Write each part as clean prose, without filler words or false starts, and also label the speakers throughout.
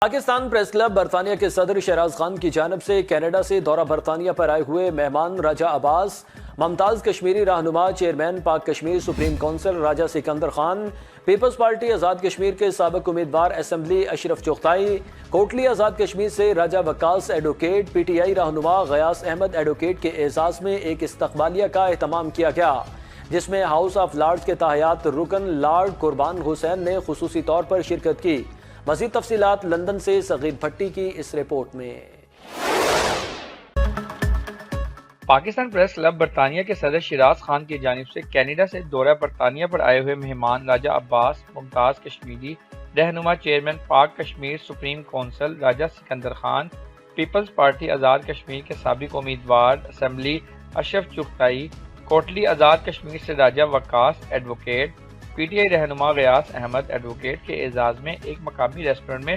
Speaker 1: Pakistan press club برطانیہ کے صدر شہراز خان کی جانب سے کینیڈا سے دورہ برطانیہ پر آئے ہوئے مہمان راجہ عباس، ممتاز کشمیری رہنما چیئرمین پاک کشمیر سپریم کونسل راجہ سکندر خان، پیپلز پارٹی آزاد کشمیر کے سابق امیدوار اسمبلی اشرف چغتائی، کوٹلی آزاد کشمیر سے راجہ وقاص ایڈوکیٹ، پی ٹی آئی رہنما غیاث احمد ایڈوکیٹ کے اعزاز میں ایک استقبالیہ کا اہتمام کیا گیا، جس میں ہاؤس آف لارڈز کے تاحیات رکن لارڈ قربان حسین نے خصوصی طور پر شرکت کی۔ مزید تفصیلات لندن سے صغیر بھٹی کی اس رپورٹ میں۔
Speaker 2: پاکستان پریس کلب برطانیہ کے صدر شہراز خان کی جانب سے کینیڈا سے دورہ برطانیہ پر آئے ہوئے مہمان راجہ عباس، ممتاز کشمیری رہنما چیئرمین پاک کشمیر سپریم کونسل راجہ سکندر خان، پیپلز پارٹی آزاد کشمیر کے سابق امیدوار اسمبلی اشرف چغتائی، کوٹلی آزاد کشمیر سے راجہ وقاص ایڈوکیٹ، پی ٹی آئی رہنما غیاث احمد ایڈوکیٹ کے اعزاز میں ایک مقامی ریسٹورنٹ میں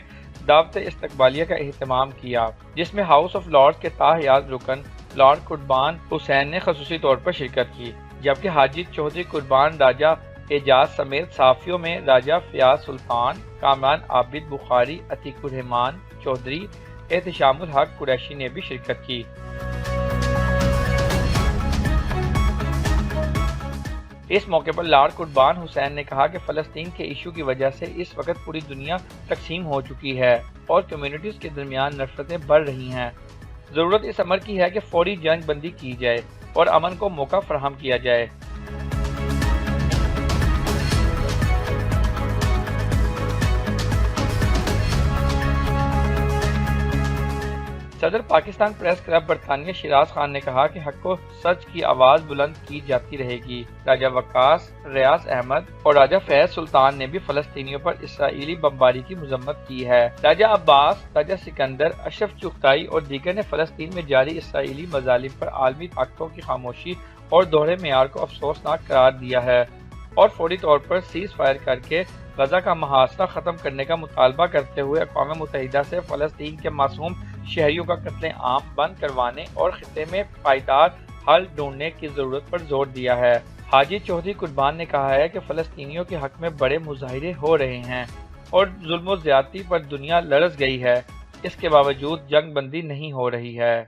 Speaker 2: دعوت استقبالیہ کا اہتمام کیا، جس میں ہاؤس آف لارڈز کے تاحیات رکن لارڈ قربان حسین نے خصوصی طور پر شرکت کی، جبکہ حاجی چودھری قربان راجہ اعجاز سمیت صحافیوں میں راجہ فیاض سلطان، کامران عابد بخاری، عتیق الرحمان چودھری، احتشام الحق قریشی نے بھی شرکت کی۔ اس موقع پر لارڈ قربان حسین نے کہا کہ فلسطین کے ایشو کی وجہ سے اس وقت پوری دنیا تقسیم ہو چکی ہے اور کمیونٹیز کے درمیان نفرتیں بڑھ رہی ہیں۔ ضرورت اس امر کی ہے کہ فوری جنگ بندی کی جائے اور امن کو موقع فراہم کیا جائے۔ صدر پاکستان پریس کلب برطانیہ شہراز خان نے کہا کہ حق و سچ کی آواز بلند کی جاتی رہے گی۔ راجہ وقاص، غیاث احمد اور راجہ فیض سلطان نے بھی فلسطینیوں پر اسرائیلی بمباری کی مذمت کی ہے۔ راجہ عباس، راجہ سکندر، اشرف چغتائی اور دیگر نے فلسطین میں جاری اسرائیلی مظالم پر عالمی طاقتوں کی خاموشی اور دوہرے معیار کو افسوسناک قرار دیا ہے اور فوری طور پر سیز فائر کر کے غزہ کا محاصرہ ختم کرنے کا مطالبہ کرتے ہوئے اقوام متحدہ سے فلسطین کے معصوم شہریوں کا قتل عام بند کروانے اور خطے میں پائیدار حل ڈھونڈنے کی ضرورت پر زور دیا ہے۔ حاجی چودھری قربان نے کہا ہے کہ فلسطینیوں کے حق میں بڑے مظاہرے ہو رہے ہیں اور ظلم و زیادتی پر دنیا لرز گئی ہے، اس کے باوجود جنگ بندی نہیں ہو رہی ہے۔